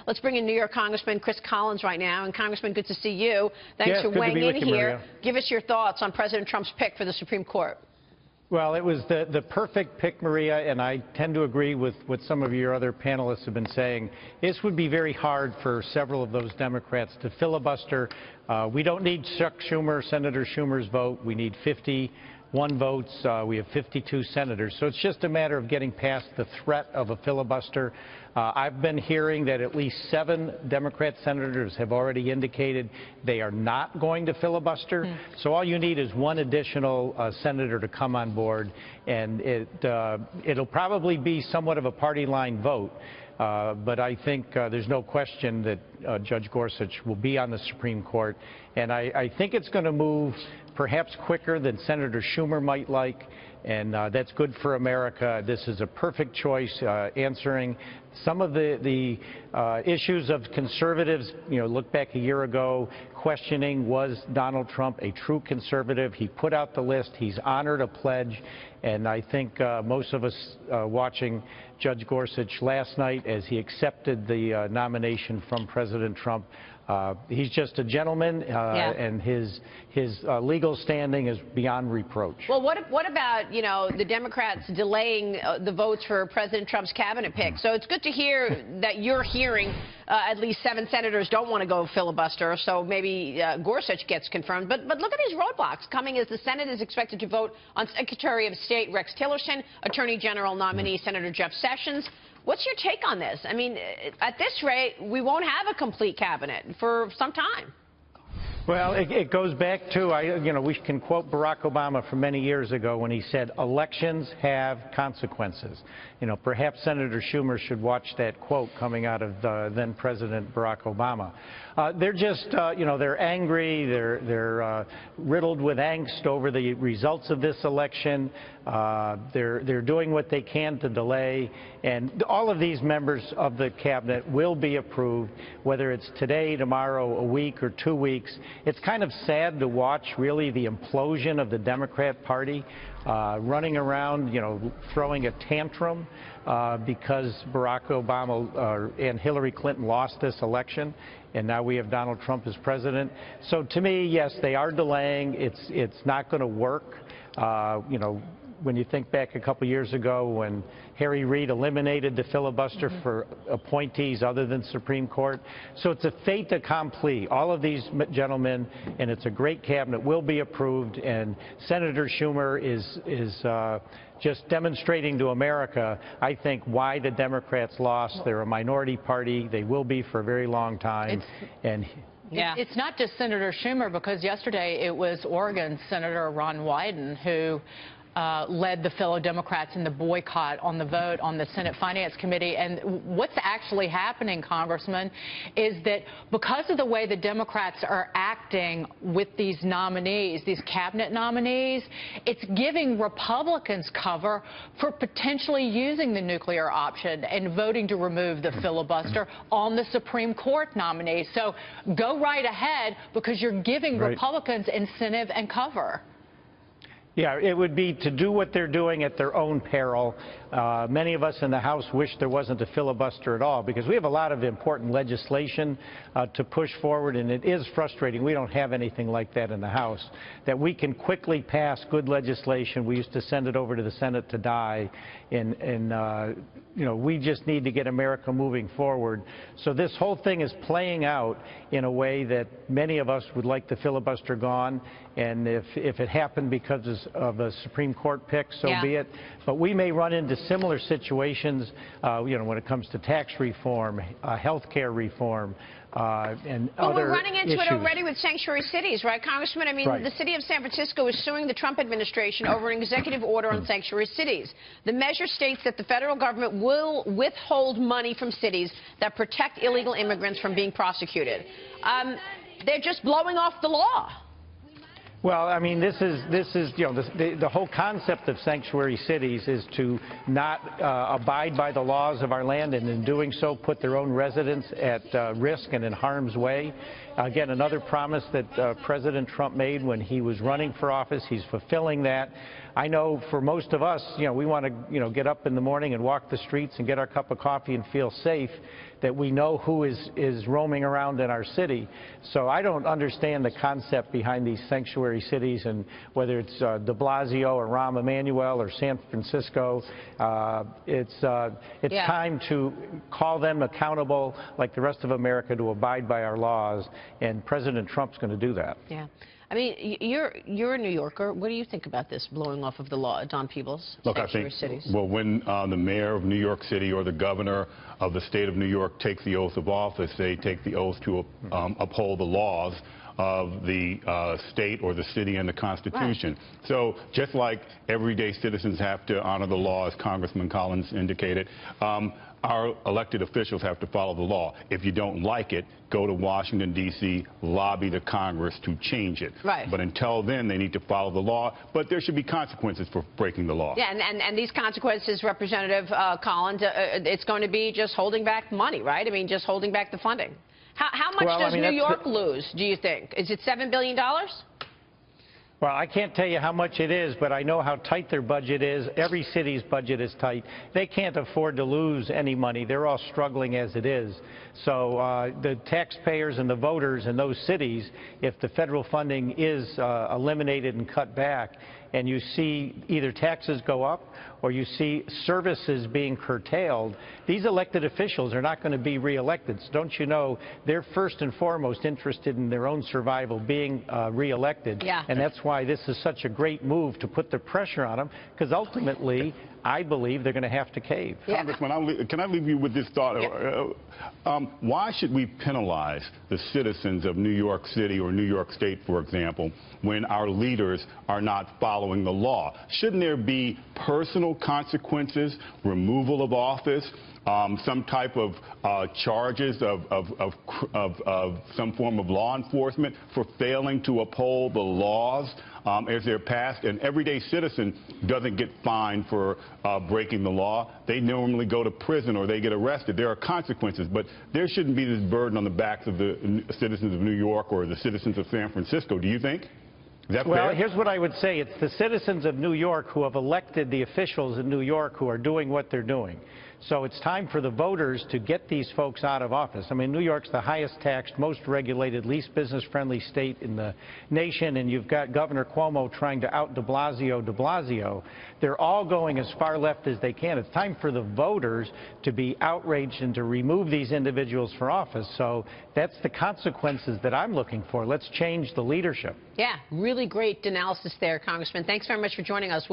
Let's bring in New York Congressman Chris Collins right now. And Congressman, good to see you. Thanks for good weighing to be in with you, here. Maria. Give us your thoughts on President Trump's pick for the Supreme Court. Well, it was the perfect pick, Maria, and I tend to agree with what some of your other panelists have been saying. This would be very hard for several of those Democrats to filibuster. We don't need Chuck Schumer, Senator Schumer's vote. We need 51 votes. We have 52 senators. So it's just a matter of getting past the threat of a filibuster. I've been hearing that at least 7 Democrat senators have already indicated they are not going to filibuster. So all you need is one additional senator to come on board, and it'll probably be somewhat of a party line vote. But I think there's no question that Judge Gorsuch will be on the Supreme Court. And I think it's going to move perhaps quicker than Senator Schumer might like. And that's good for America. This is a perfect choice, answering some of the issues of conservatives. You know, look back a year ago, questioning, was Donald Trump a true conservative? He put out the list. He's honored a pledge. And I think most of us watching Judge Gorsuch last night as he accepted the nomination from President Trump, he's just a gentleman, and his legal standing is beyond reproach. Well, what about, you know, the Democrats delaying the votes for President Trump's cabinet pick? So it's good to hear that you're hearing at least 7 senators don't want to go filibuster, so maybe Gorsuch gets confirmed. But look at these roadblocks coming as the Senate is expected to vote on Secretary of State Rex Tillerson, Attorney General nominee Senator Jeff Sessions. What's your take on this? I mean, at this rate, we won't have a complete cabinet for some time. Well, it goes back to, you know, we can quote Barack Obama from many years ago when he said, elections have consequences. You know, perhaps Senator Schumer should watch that quote coming out of then President Barack Obama. They're just, you know, they're angry, they're riddled with angst over the results of this election. They're doing what they can to delay, and all of these members of the cabinet will be approved, whether it's today, tomorrow, a week, or 2 weeks. It's kind of sad to watch, really, the implosion of the Democrat Party, running around, you know, throwing a tantrum because Barack Obama and Hillary Clinton lost this election, and now we have Donald Trump as president. So to me, yes, they are delaying. It's not going to work. You know, when you think back a couple years ago when Harry Reid eliminated the filibuster for appointees other than Supreme Court. So it's a fait accompli. All of these gentlemen, and it's a great cabinet, will be approved. And Senator Schumer is just demonstrating to America, I think, why the Democrats lost. They're a minority party. They will be for a very long time. It's not just Senator Schumer, because yesterday it was Oregon Senator Ron Wyden who led the fellow Democrats in the boycott on the vote on the Senate Finance Committee. And what's actually happening, Congressman, is that because of the way the Democrats are acting with these nominees, these cabinet nominees, it's giving Republicans cover for potentially using the nuclear option and voting to remove the filibuster on the Supreme Court nominees. So go right ahead, because you're giving Republicans incentive and cover. Yeah, it would be to do what they're doing at their own peril. Many of us in the House wish there wasn't a filibuster at all, because we have a lot of important legislation to push forward, and it is frustrating. We don't have anything like that in the House, that we can quickly pass good legislation. We used to send it over to the Senate to die, and you know, we just need to get America moving forward. So this whole thing is playing out in a way that many of us would like the filibuster gone, and if it happened because of a Supreme Court pick, so be it. But we may run into similar situations, you know, when it comes to tax reform, health care reform, and other we're running into issues. it already with sanctuary cities, right, Congressman? I mean, the city of San Francisco is suing the Trump administration over an executive order on sanctuary cities. The measure states that the federal government will withhold money from cities that protect illegal immigrants from being prosecuted. They're just blowing off the law. Well, I mean, this is you know, the whole concept of sanctuary cities is to not abide by the laws of our land, and in doing so put their own residents at risk and in harm's way. Again, another promise that President Trump made when he was running for office. He's fulfilling that. I know for most of us, you know, we want to, you know, get up in the morning and walk the streets and get our cup of coffee and feel safe. that we know who is roaming around in our city. So I don't understand the concept behind these sanctuary cities, and whether it's de Blasio or Rahm Emanuel or San Francisco, it's time to call them accountable like the rest of America to abide by our laws, and President Trump's going to do that. Yeah. I mean, you're a New Yorker. What do you think about this blowing off of the law, Don Peebles? Look, I think, well, when the mayor of New York City or the governor of the state of New York takes the oath of office, they take the oath to uphold the laws of the state or the city and the Constitution. Right. So just like everyday citizens have to honor the law, as Congressman Collins indicated, our elected officials have to follow the law. If you don't like it, go to Washington, D.C., lobby the Congress to change it. Right. But until then, they need to follow the law. But there should be consequences for breaking the law. Yeah, and these consequences, Representative Collins, it's going to be just holding back money, right? I mean, just holding back the funding. How much does New York lose, do you think? Is it $7 billion? Well, I can't tell you how much it is, but I know how tight their budget is. Every city's budget is tight. They can't afford to lose any money. They're all struggling as it is. So the taxpayers and the voters in those cities, if the federal funding is eliminated and cut back, and you see either taxes go up or you see services being curtailed, these elected officials are not going to be reelected. So don't you know, they're first and foremost interested in their own survival, being reelected. Yeah. And that's why this is such a great move to put the pressure on them, because ultimately, I believe they're going to have to cave. Yeah. Congressman, can I leave you with this thought? Yeah. Why should we penalize the citizens of New York City or New York State, for example, when our leaders are not following the law? Shouldn't there be personal consequences, removal of office, some type of charges of some form of law enforcement for failing to uphold the laws as they're passed? An everyday citizen doesn't get fined for breaking the law. They normally go to prison or they get arrested. There are consequences, but there shouldn't be this burden on the backs of the citizens of New York or the citizens of San Francisco. Do you think? Is that fair? Well, here's what I would say. It's the citizens of New York who have elected the officials in New York who are doing what they're doing. So it's time for the voters to get these folks out of office. I mean, New York's the highest taxed, most regulated, least business-friendly state in the nation, and you've got Governor Cuomo trying to out de Blasio. They're all going as far left as they can. It's time for the voters to be outraged and to remove these individuals from office. So that's the consequences that I'm looking for. Let's change the leadership. Yeah, really great analysis there, Congressman. Thanks very much for joining us.